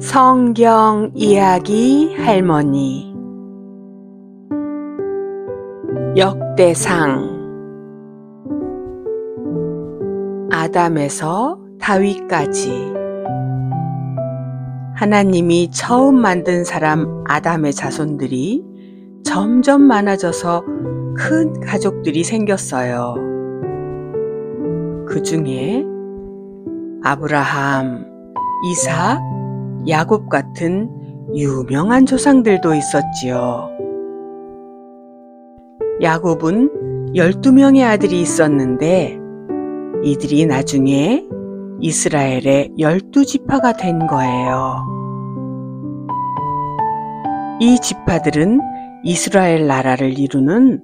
성경 이야기 할머니 역대상 아담에서 다윗까지 하나님이 처음 만든 사람 아담의 자손들이 점점 많아져서 큰 가족들이 생겼어요. 그 중에 아브라함, 이삭, 야곱 같은 유명한 조상들도 있었지요. 야곱은 12명의 아들이 있었는데 이들이 나중에 이스라엘의 12지파가 된 거예요. 이 지파들은 이스라엘 나라를 이루는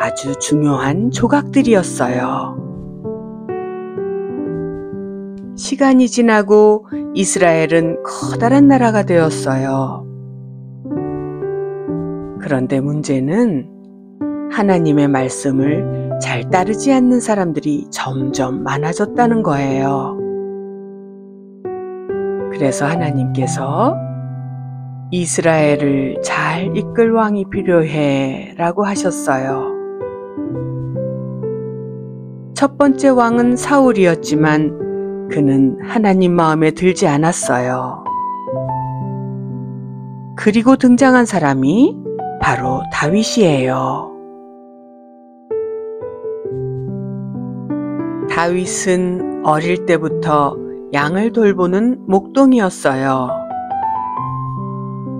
아주 중요한 조각들이었어요. 시간이 지나고 이스라엘은 커다란 나라가 되었어요. 그런데 문제는 하나님의 말씀을 잘 따르지 않는 사람들이 점점 많아졌다는 거예요. 그래서 하나님께서 이스라엘을 잘 이끌 왕이 필요해 라고 하셨어요. 첫 번째 왕은 사울이었지만 그는 하나님 마음에 들지 않았어요. 그리고 등장한 사람이 바로 다윗이에요. 다윗은 어릴 때부터 양을 돌보는 목동이었어요.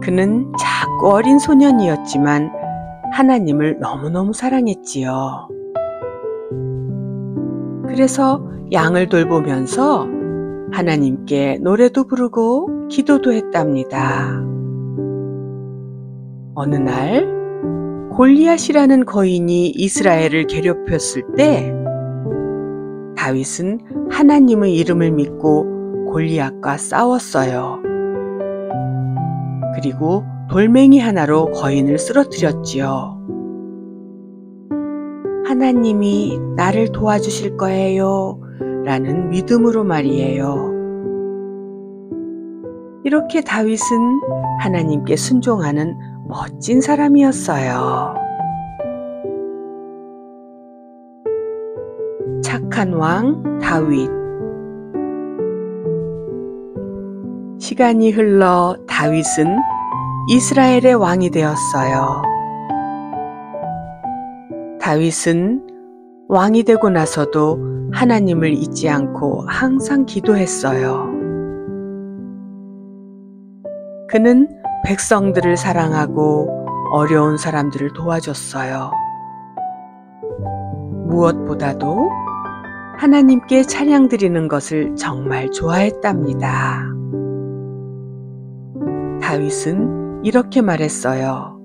그는 작고 어린 소년이었지만 하나님을 너무너무 사랑했지요. 그래서 양을 돌보면서 하나님께 노래도 부르고 기도도 했답니다. 어느 날 골리앗이라는 거인이 이스라엘을 괴롭혔을 때 다윗은 하나님의 이름을 믿고 골리앗과 싸웠어요. 그리고 돌멩이 하나로 거인을 쓰러뜨렸지요. 하나님이 나를 도와주실 거예요 라는 믿음으로 말이에요. 이렇게 다윗은 하나님께 순종하는 멋진 사람이었어요. 착한 왕 다윗. 시간이 흘러 다윗은 이스라엘의 왕이 되었어요. 다윗은 왕이 되고 나서도 하나님을 잊지 않고 항상 기도했어요. 그는 백성들을 사랑하고 어려운 사람들을 도와줬어요. 무엇보다도 하나님께 찬양 드리는 것을 정말 좋아했답니다. 다윗은 이렇게 말했어요.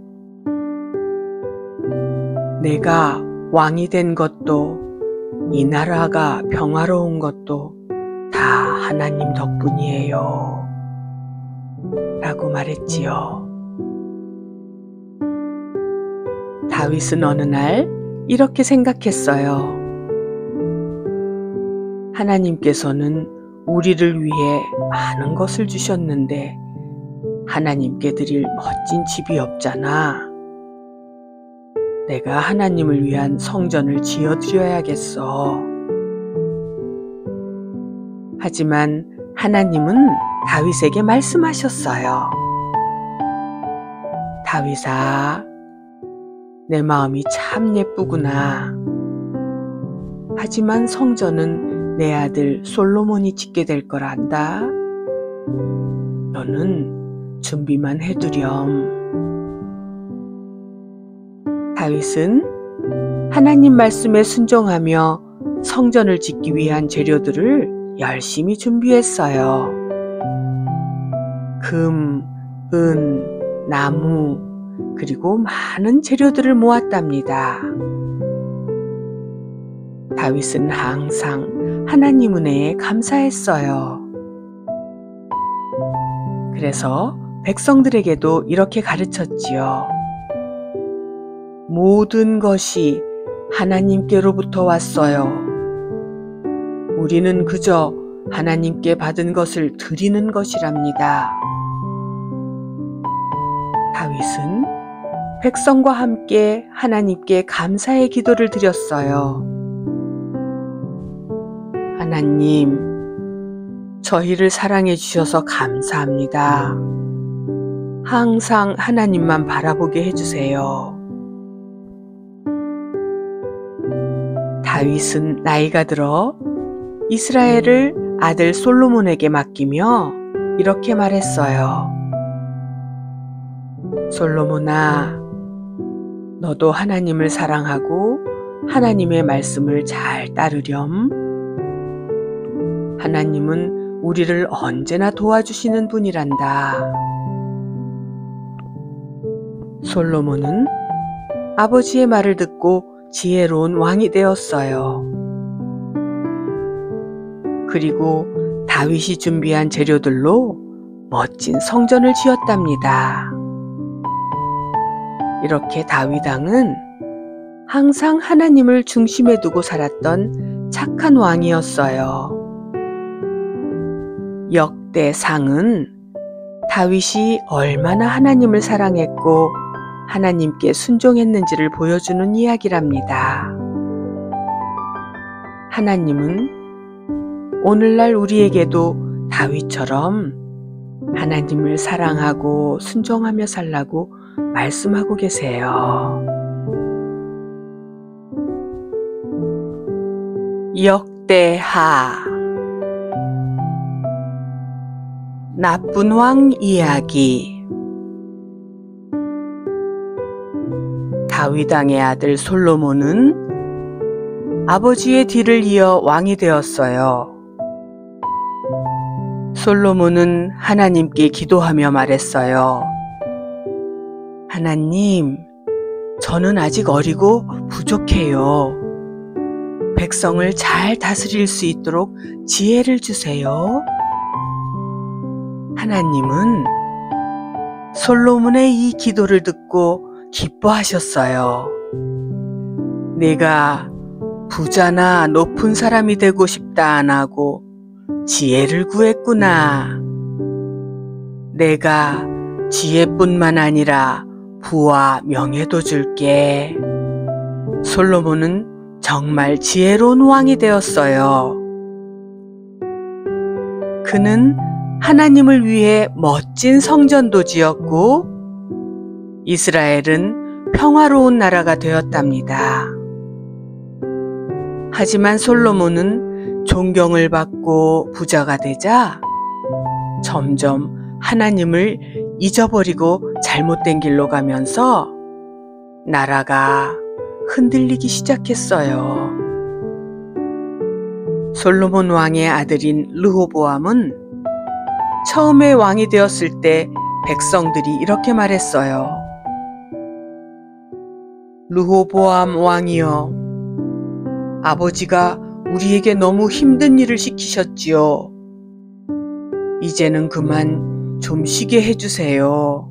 내가 왕이 된 것도 이 나라가 평화로운 것도 다 하나님 덕분이에요 라고 말했지요. 다윗은 어느 날 이렇게 생각했어요. 하나님께서는 우리를 위해 많은 것을 주셨는데 하나님께 드릴 멋진 집이 없잖아. 내가 하나님을 위한 성전을 지어드려야겠어. 하지만 하나님은 다윗에게 말씀하셨어요. 다윗아, 내 마음이 참 예쁘구나. 하지만 성전은 내 아들 솔로몬이 짓게 될 걸 안다. 너는 준비만 해두렴. 다윗은 하나님 말씀에 순종하며 성전을 짓기 위한 재료들을 열심히 준비했어요. 금, 은, 나무, 그리고 많은 재료들을 모았답니다. 다윗은 항상 하나님 은혜에 감사했어요. 그래서 백성들에게도 이렇게 가르쳤지요. 모든 것이 하나님께로부터 왔어요. 우리는 그저 하나님께 받은 것을 드리는 것이랍니다. 다윗은 백성과 함께 하나님께 감사의 기도를 드렸어요. 하나님, 저희를 사랑해 주셔서 감사합니다. 항상 하나님만 바라보게 해주세요. 다윗은 나이가 들어 이스라엘을 아들 솔로몬에게 맡기며 이렇게 말했어요. 솔로몬아, 너도 하나님을 사랑하고 하나님의 말씀을 잘 따르렴. 하나님은 우리를 언제나 도와주시는 분이란다. 솔로몬은 아버지의 말을 듣고 지혜로운 왕이 되었어요. 그리고 다윗이 준비한 재료들로 멋진 성전을 지었답니다. 이렇게 다윗 왕은 항상 하나님을 중심에 두고 살았던 착한 왕이었어요. 역대상은 다윗이 얼마나 하나님을 사랑했고 하나님께 순종했는지를 보여주는 이야기랍니다. 하나님은 오늘날 우리에게도 다윗처럼 하나님을 사랑하고 순종하며 살라고 말씀하고 계세요. 역대하 나쁜 왕 이야기. 다윗 왕의 아들 솔로몬은 아버지의 뒤를 이어 왕이 되었어요. 솔로몬은 하나님께 기도하며 말했어요. 하나님, 저는 아직 어리고 부족해요. 백성을 잘 다스릴 수 있도록 지혜를 주세요. 하나님은 솔로몬의 이 기도를 듣고 기뻐하셨어요. 내가 부자나 높은 사람이 되고 싶다 안 하고 지혜를 구했구나. 내가 지혜뿐만 아니라 부와 명예도 줄게. 솔로몬은 정말 지혜로운 왕이 되었어요. 그는 하나님을 위해 멋진 성전도 지었고 이스라엘은 평화로운 나라가 되었답니다. 하지만 솔로몬은 존경을 받고 부자가 되자 점점 하나님을 잊어버리고 잘못된 길로 가면서 나라가 흔들리기 시작했어요. 솔로몬 왕의 아들인 르호보암은 처음에 왕이 되었을 때 백성들이 이렇게 말했어요. 르호보암 왕이여, 아버지가 우리에게 너무 힘든 일을 시키셨지요. 이제는 그만 좀 쉬게 해주세요.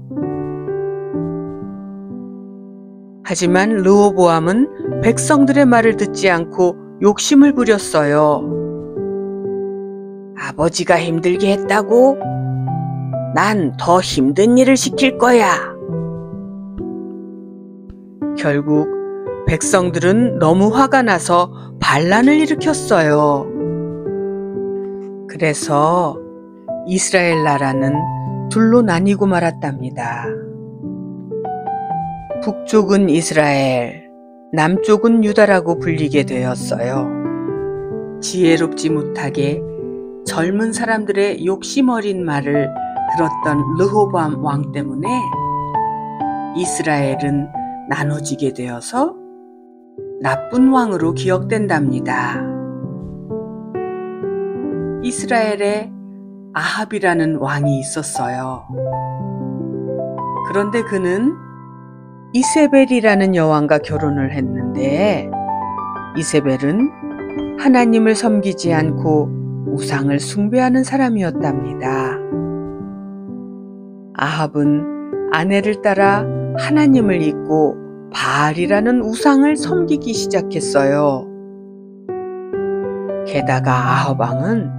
하지만 르호보암은 백성들의 말을 듣지 않고 욕심을 부렸어요. 아버지가 힘들게 했다고? 난 더 힘든 일을 시킬 거야. 결국 백성들은 너무 화가 나서 반란을 일으켰어요. 그래서 이스라엘 나라는 둘로 나뉘고 말았답니다. 북쪽은 이스라엘, 남쪽은 유다라고 불리게 되었어요. 지혜롭지 못하게 젊은 사람들의 욕심 어린 말을 들었던 르호보암 왕 때문에 이스라엘은 나눠지게 되어서 나쁜 왕으로 기억된답니다. 이스라엘에 아합이라는 왕이 있었어요. 그런데 그는 이세벨이라는 여왕과 결혼을 했는데 이세벨은 하나님을 섬기지 않고 우상을 숭배하는 사람이었답니다. 아합은 아내를 따라 하나님을 잊고 바알이라는 우상을 섬기기 시작했어요. 게다가 아합 왕은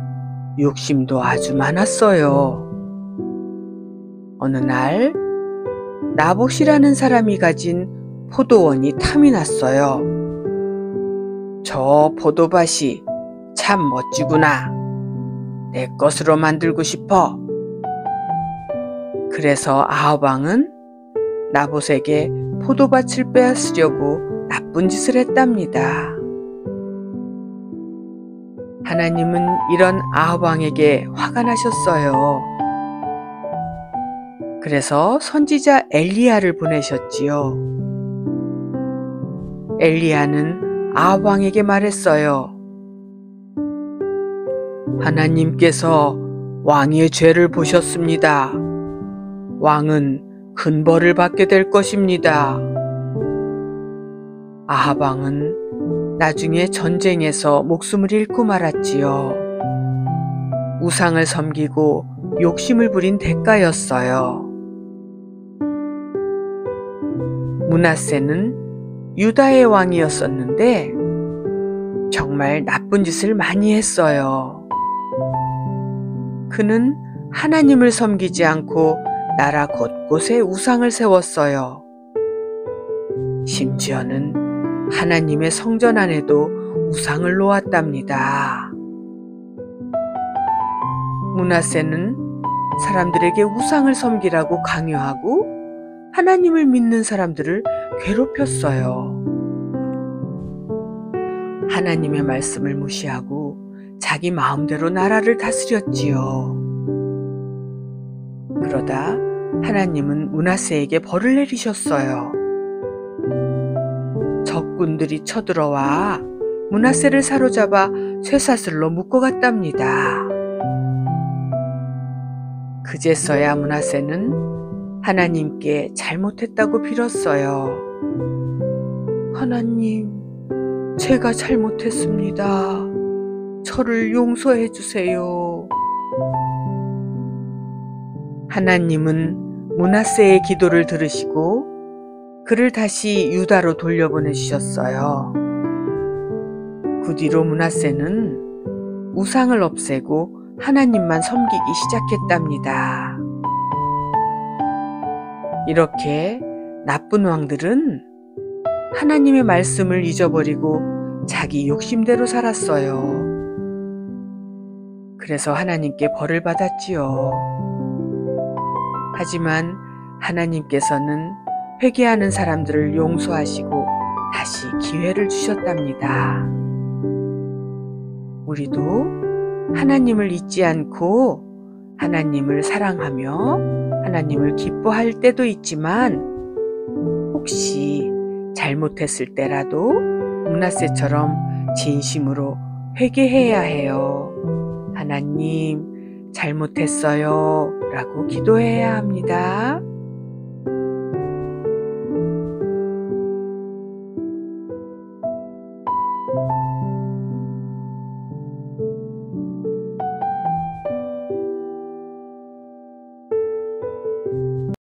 욕심도 아주 많았어요. 어느 날 나봇이라는 사람이 가진 포도원이 탐이 났어요. 저 포도밭이 참 멋지구나. 내 것으로 만들고 싶어. 그래서 아합 왕은 나봇에게 포도밭을 빼앗으려고 나쁜 짓을 했답니다. 하나님은 이런 아합 왕에게 화가 나셨어요. 그래서 선지자 엘리야를 보내셨지요. 엘리야는 아합 왕에게 말했어요. 하나님께서 왕의 죄를 보셨습니다. 왕은 큰 벌을 받게 될 것입니다. 아합 왕은 나중에 전쟁에서 목숨을 잃고 말았지요. 우상을 섬기고 욕심을 부린 대가였어요. 므낫세는 유다의 왕이었었는데 정말 나쁜 짓을 많이 했어요. 그는 하나님을 섬기지 않고 나라 곳곳에 우상을 세웠어요. 심지어는 하나님의 성전 안에도 우상을 놓았답니다. 므낫세는 사람들에게 우상을 섬기라고 강요하고 하나님을 믿는 사람들을 괴롭혔어요. 하나님의 말씀을 무시하고 자기 마음대로 나라를 다스렸지요. 그러다 하나님은 므낫세에게 벌을 내리셨어요. 적군들이 쳐들어와 므낫세를 사로잡아 쇠사슬로 묶어갔답니다. 그제서야 므낫세는 하나님께 잘못했다고 빌었어요. 하나님, 제가 잘못했습니다. 저를 용서해 주세요. 하나님은 므낫세의 기도를 들으시고 그를 다시 유다로 돌려보내주셨어요. 그 뒤로 므낫세는 우상을 없애고 하나님만 섬기기 시작했답니다. 이렇게 나쁜 왕들은 하나님의 말씀을 잊어버리고 자기 욕심대로 살았어요. 그래서 하나님께 벌을 받았지요. 하지만 하나님께서는 회개하는 사람들을 용서하시고 다시 기회를 주셨답니다. 우리도 하나님을 잊지 않고 하나님을 사랑하며 하나님을 기뻐할 때도 있지만 혹시 잘못했을 때라도 므낫세처럼 진심으로 회개해야 해요. 하나님, 잘못했어요 라고 기도해야 합니다.